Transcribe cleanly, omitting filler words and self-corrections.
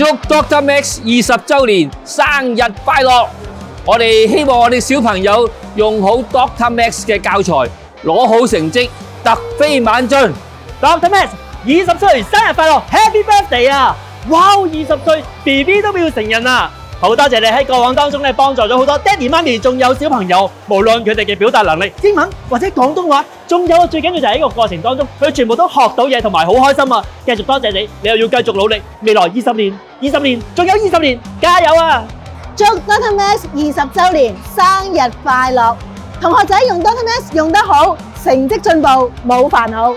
祝 Dr. Max 20週年生日快樂！我哋希望我哋小朋友用好 Dr. Max 嘅教材，攞好成績，突飛猛進。Dr. Max 20歲生日快樂 ，Happy Birthday 啊！哇，20歲 BB 都變成人啦！好多謝你喺過往當中咧幫助咗好多爹哋媽咪，仲有小朋友，無論佢哋嘅表達能力，英文或者廣東話，仲有最緊要就係喺個過程當中，佢全部都學到嘢同埋好開心啊！繼續多謝你，你又要繼續努力，未來20年，仲有20年，加油啊！祝 Dr. Max 20週年生日快樂！同學仔用 Dr. Max 用得好，成績進步冇煩惱。